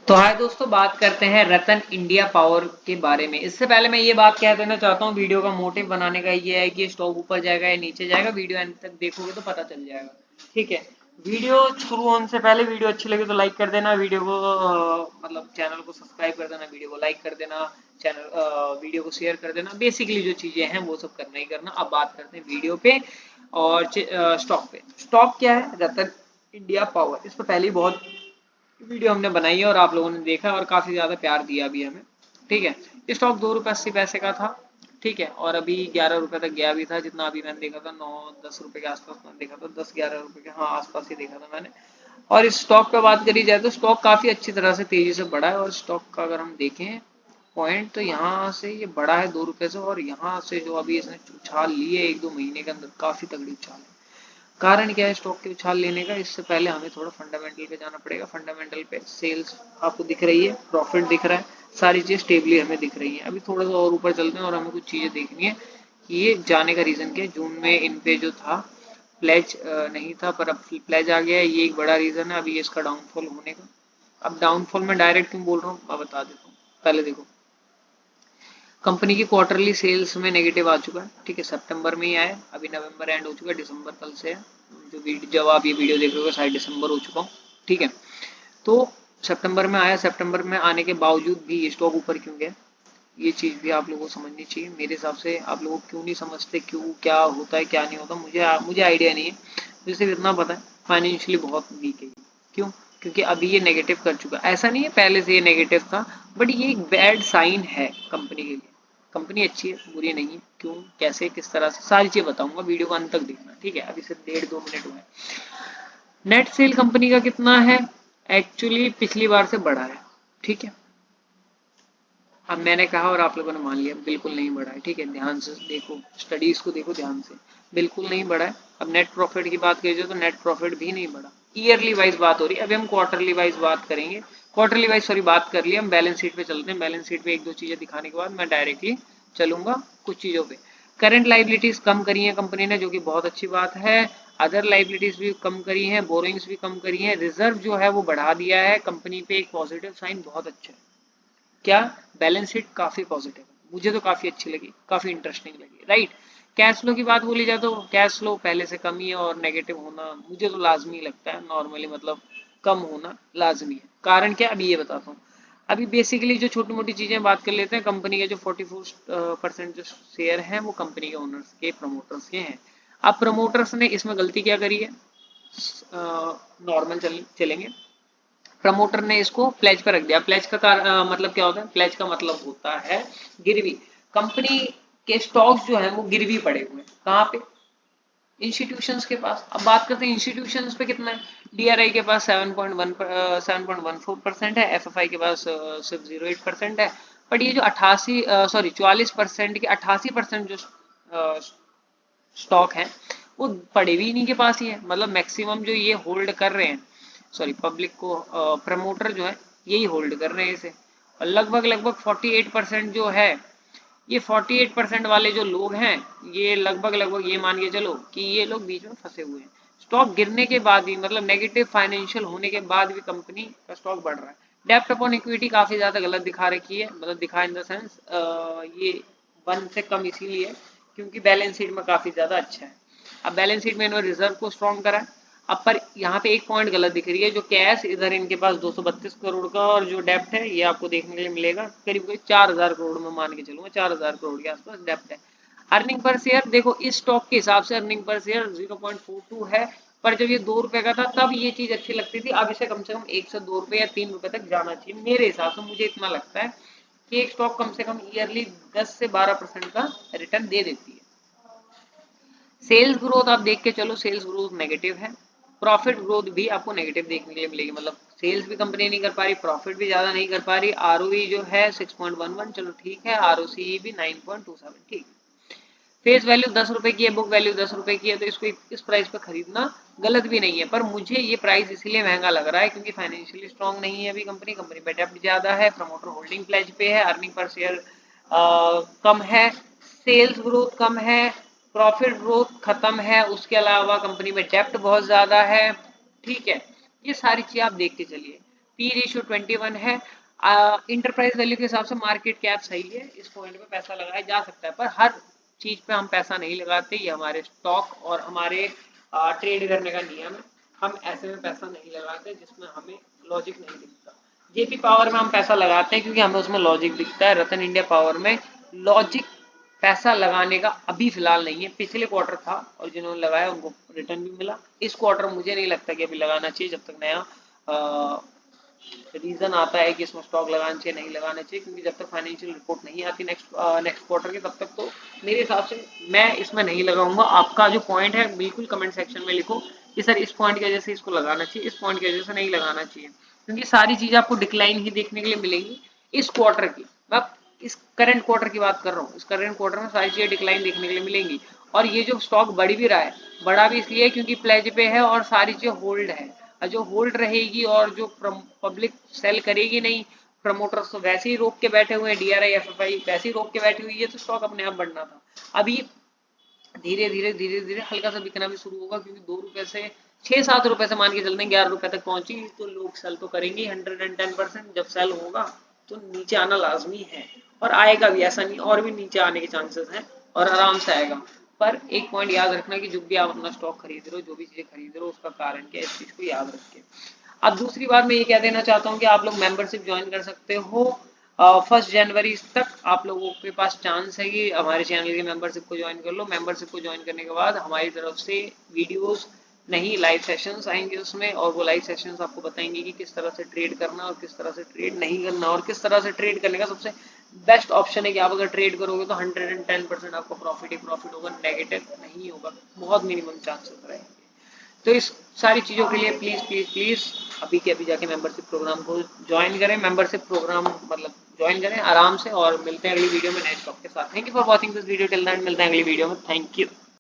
तो हाय दोस्तों, बात करते हैं रतन इंडिया पावर के बारे में। इससे पहले मैं ये बात कह देना चाहता हूँ, वीडियो का मोटिव बनाने का ये है कि स्टॉक ऊपर जाएगा या नीचे जाएगा, वीडियो एंड तक देखोगे तो पता चल जाएगा। ठीक है। वीडियो शुरू होने से पहले वीडियो अच्छी लगे तो लाइक कर देना, वीडियो को मतलब चैनल को सब्सक्राइब कर देना, वीडियो को लाइक कर देना, चैनल वीडियो को शेयर कर देना। बेसिकली जो चीजें हैं वो सब करना ही करना। अब बात करते हैं वीडियो पे और स्टॉक पे। स्टॉक क्या है? रतन इंडिया पावर। इस पर पहले ही बहुत वीडियो हमने बनाई है और आप लोगों ने देखा और काफी ज्यादा प्यार दिया भी हमें। ठीक है। स्टॉक 2 रुपये 80 पैसे का था। ठीक है। और अभी 11 रुपए तक गया भी था, जितना अभी मैंने देखा था 9-10 रुपए के आसपास मैंने देखा था, 10-11 रुपए के हाँ आसपास ही देखा था मैंने। और इस स्टॉक पे बात करी जाए तो स्टॉक काफी अच्छी तरह से तेजी से बढ़ा है। और स्टॉक का अगर हम देखें पॉइंट, तो यहाँ से ये बढ़ा है 2 रुपए से, और यहाँ से जो अभी इसने उछाल ली है 1-2 महीने के अंदर, काफी तगड़ी उछाल है। कारण क्या है स्टॉक के उछाल लेने का? इससे पहले हमें थोड़ा फंडामेंटल पे जाना पड़ेगा। फंडामेंटल पे सेल्स आपको दिख रही है, प्रॉफिट दिख रहा है, सारी चीज स्टेबली हमें दिख रही है। अभी थोड़ा सा और ऊपर चलते हैं और हमें कुछ चीजें देखनी है कि ये जाने का रीजन क्या है। जून में इन पे जो था प्लेज नहीं था, पर अब प्लेज आ गया है, ये एक बड़ा रीजन है अभी इसका डाउनफॉल होने का। अब डाउनफॉल में डायरेक्ट क्यों बोल रहा हूँ मैं बता देता हूँ। पहले देखो, कंपनी की क्वार्टरली सेल्स में नेगेटिव आ चुका है। ठीक है, सितंबर में ही आया, अभी नवंबर एंड हो चुका है, दिसंबर कल से है। जो जब आप ये वीडियो देख रहे हो शायद दिसंबर हो चुका हूँ। ठीक है। तो सितंबर में आया, सितंबर में आने के बावजूद भी ये स्टॉक ऊपर क्यों गया? ये चीज भी आप लोगों को समझनी चाहिए। मेरे हिसाब से आप लोग क्यों नहीं समझते, क्यों क्या होता है क्या नहीं होता, मुझे आइडिया नहीं है। मुझे सिर्फ इतना पता है फाइनेंशियली बहुत वीक है। क्यों? क्योंकि अभी ये नेगेटिव कर चुका है। ऐसा नहीं है पहले से ये नेगेटिव था, बट ये एक बैड साइन है कंपनी के लिए। कंपनी अच्छी है, बुरी नहीं है। क्यों, कैसे, किस तरह से, सारी चीजें बताऊंगा, वीडियो को अंत तक देखना। ठीक है। अभी सिर्फ 1.5-2 मिनट हुए। नेट सेल कंपनी का कितना है? एक्चुअली पिछली बार से बढ़ा है। ठीक है। अब मैंने कहा और आप लोगों ने मान लिया, बिल्कुल नहीं बढ़ा है। ठीक है, ध्यान से देखो, स्टडीज को देखो ध्यान से, बिल्कुल नहीं बढ़ा है। अब नेट प्रॉफिट की बात कीजिए तो नेट प्रॉफिट भी नहीं बढ़ा। ईयरली वाइज बात हो रही है, अभी हम क्वार्टरली वाइज बात करेंगे। क्वार्टरली वाइज सॉरी बात कर लिया, हम बैलेंस शीट पे चलते हैं। बैलेंस शीट पे एक दो चीजें दिखाने के बाद मैं डायरेक्टली चलूंगा कुछ चीजों पे। करंट लाइबिलिटीज कम करी है कंपनी ने, जो कि बहुत अच्छी बात है। अदर लाइबिलिटीज भी कम करी है, बोरिंग्स भी कम करी है, रिजर्व जो है वो बढ़ा दिया है कंपनी पे, एक पॉजिटिव साइन, बहुत अच्छा है। क्या? बैलेंस शीट काफी पॉजिटिव है, मुझे तो काफी अच्छी लगी, काफी इंटरेस्टिंग लगी। राइट। कैश फ्लो की बात बोली जाए तो कैश फ्लो पहले से कम ही है, और नेगेटिव होना मुझे तो लाजमी लगता है नॉर्मली, मतलब कम होना लाजमी है। कारण क्या, अभी ये बताता हूँ। अभी बेसिकली जो छोटी मोटी चीजें बात कर लेते हैं। कंपनी के जो 44% जो शेयर हैं वो कंपनी के ओनर्स के, प्रमोटर्स के हैं। अब प्रमोटर्स ने इसमें गलती क्या करी है? नॉर्मल चलेंगे। प्रमोटर ने इसको प्लेज पर रख दिया। प्लेज का मतलब क्या होता है? प्लेज का मतलब होता है गिरवी। कंपनी के स्टॉक्स जो है वो गिरवी पड़े हुए हैं। कहाँ पे? इंस्टीट्यूशंस के पास। अब बात करते हैं इंस्टीट्यूशंस पे कितना है। डीआरआई के पास 7.14% है, एफएफआई के पास सिर्फ 0.8% है। बट ये जो 44% के 88% जो स्टॉक है वो पड़े भी इन्हीं के पास ही है। मतलब मैक्सिमम जो ये होल्ड कर रहे हैं, सॉरी पब्लिक को, प्रमोटर जो है यही होल्ड कर रहे हैं इसे। और लगभग लगभग 48% जो है, ये 48% वाले जो लोग हैं, ये लगभग लगभग ये मान के चलो कि ये लोग बीच में फंसे हुए हैं। स्टॉक गिरने के बाद भी, मतलब नेगेटिव फाइनेंशियल होने के बाद भी कंपनी का स्टॉक बढ़ रहा है। डेप्ट अपॉन इक्विटी काफी ज्यादा गलत दिखा रखी है, मतलब दिखा इन द सेंस ये 1 से कम इसीलिए क्योंकि बैलेंस शीट में काफी ज्यादा अच्छा है। अब बैलेंस शीट में इन्होंने रिजर्व को स्ट्रॉन्ग करा है। अब पर यहाँ पे एक पॉइंट गलत दिख रही है, जो कैश इधर इनके पास 232 करोड़ का, और जो डेप्ट है ये आपको देखने के लिए मिलेगा करीब करीब 4000 करोड़ में, मान के चलूंगा 4000 करोड़ के आसपास डेप्ट है। अर्निंग पर शेयर देखो, इस स्टॉक के हिसाब से अर्निंग पर शेयर 0.42 है। पर जब ये 2 रुपए का था तब ये चीज अच्छी लगती थी। अब इसे कम से कम 1 से 2 रुपए या 3 रुपए तक जाना चाहिए मेरे हिसाब से। मुझे इतना लगता है कि एक स्टॉक कम से कम ईयरली 10 से 12% का रिटर्न दे देती है। सेल्स ग्रोथ आप देख के चलो, सेल्स ग्रोथ नेगेटिव है। प्रॉफिट ग्रोथ भी आपको नेगेटिव देखने के लिए मिलेगी, मतलब सेल्स भी कंपनी नहीं कर पा रही, प्रॉफिट भी ज्यादा नहीं कर पा रही। आरओई जो है 6.11, चलो ठीक है। आरओसी भी 9.27, ठीक। फेस वैल्यू 10 रुपए की है, बुक वैल्यू 10 रुपए की है, तो इसको इस प्राइस पे खरीदना गलत भी नहीं है। पर मुझे ये प्राइस इसलिए महंगा लग रहा है क्योंकि फाइनेंशियली स्ट्रांग नहीं है अभी कंपनी। कंपनी पे डेब्ट ज्यादा है, प्रमोटर होल्डिंग प्लेज पे है, अर्निंग पर शेयर कम है, सेल्स ग्रोथ कम है, प्रॉफिट ग्रोथ खत्म है, उसके अलावा कंपनी में डेब्ट बहुत ज्यादा है। ठीक है, ये सारी चीज आप देख के चलिए। P/21 है। इंटरप्राइज वैल्यू के हिसाब से मार्केट कैप सही है, इस पॉइंट पे पैसा लगाया जा सकता है, पर हर चीज पे हम पैसा नहीं लगाते, ये हमारे स्टॉक और हमारे ट्रेड करने का नियम है। हम ऐसे में पैसा नहीं लगाते जिसमें हमें लॉजिक नहीं दिखता। जेपी पावर में हम पैसा लगाते हैं क्योंकि हमें उसमें लॉजिक दिखता है। रतन इंडिया पावर में लॉजिक पैसा लगाने का अभी फिलहाल नहीं है, पिछले क्वार्टर था और जिन्होंने लगाया उनको रिटर्न भी मिला। इस क्वार्टर मुझे नहीं लगता कि अभी लगाना चाहिए, जब तक नया रीजन आता है कि इसमें स्टॉक लगाना चाहिए नहीं लगाना चाहिए, क्योंकि जब तक फाइनेंशियल रिपोर्ट नहीं आती नेक्स्ट क्वार्टर के, तब तक तो मेरे हिसाब से मैं इसमें नहीं लगाऊंगा। आपका जो पॉइंट है बिल्कुल कमेंट सेक्शन में लिखो कि सर इस पॉइंट की वजह से इसको लगाना चाहिए, इस पॉइंट की वजह से नहीं लगाना चाहिए, क्योंकि सारी चीजें आपको डिक्लाइन ही देखने के लिए मिलेंगी इस क्वार्टर की। मैं इस करंट क्वार्टर की बात कर रहा हूँ, इस करंट क्वार्टर में सारी चीजें डिक्लाइन देखने के लिए मिलेंगी। और ये जो स्टॉक बढ़ भी रहा है, बढ़ा भी इसलिए क्योंकि प्लेज पे है और सारी चीजें होल्ड है। जो होल्ड रहेगी और जो पब्लिक सेल करेगी नहीं, प्रमोटर्स तो वैसे ही रोक के बैठे हुए हैं, डीआरआई एफएफआई वैसे ही रोक के बैठी हुई है, तो स्टॉक अपने आप बढ़ना था। अभी धीरे धीरे हल्का सा बिकना भी शुरू होगा, क्योंकि 2 रुपए से 6-7 रुपए से मान के चलते हैं 11 रुपए तक पहुंची, तो लोग सेल तो करेंगे 110%। जब सेल होगा तो नीचे आना लाजमी है, और आएगा भी, ऐसा नहीं, और भी नीचे आने के चांसेस हैं और आराम से आएगा। पर एक पॉइंट याद रखना कि जब भी आप अपना स्टॉक खरीद रहे हो, जो भी चीजें खरीद रहे हो, उसका कारण क्या है, इस चीज को याद रखें। अब दूसरी बात मैं ये कह देना चाहता हूँ कि आप लोग मेंबरशिप ज्वाइन कर सकते हो 1 जनवरी तक। आप लोगों के पास चांस है कि हमारे चैनल की मेंबरशिप को ज्वाइन कर लो। मेंबरशिप को ज्वाइन करने के बाद हमारी तरफ से वीडियोस नहीं, लाइव सेशंस आएंगे उसमें, और वो लाइव सेशंस आपको बताएंगे कि किस तरह से ट्रेड करना और किस तरह से ट्रेड नहीं करना, और किस तरह से ट्रेड करने का सबसे बेस्ट ऑप्शन है कि आप अगर ट्रेड करोगे तो 110% आपको प्रॉफिट ही प्रॉफिट होगा, नेगेटिव नहीं होगा, बहुत मिनिमम चांसेस रहेंगे। तो इस सारी चीज़ों के लिए प्लीज़ प्लीज़ प्लीज़ अभी के अभी जाके मेंबरशिप प्रोग्राम को ज्वाइन करें। मेंबरशिप प्रोग्राम मतलब ज्वाइन करें आराम से, और मिलते हैं अगली वीडियो में नए टॉपिक के साथ। Thank you for watching this video till then. मिलते हैं अगली वीडियो में। Thank you.